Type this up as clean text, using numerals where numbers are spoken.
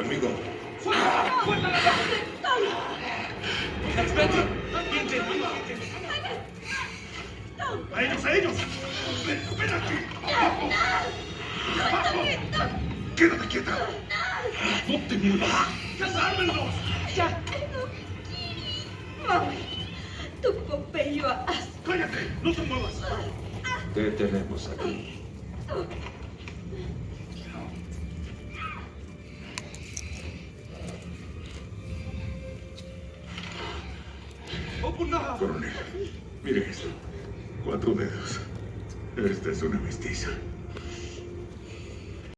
conmigo. ¡Fuera! ¡Fuera! ¡A ellos, a ellos! ¡Ven aquí! ¡Quédate quieta! ¡No te muevas! ¡Desármenlos! ¡Ya! ¡Mami! ¡Tu Pompeyo! ¡Cállate! ¡No te muevas! ¿Qué tenemos aquí? Coronel, mire esto. 4 dedos. Esta es una mestiza.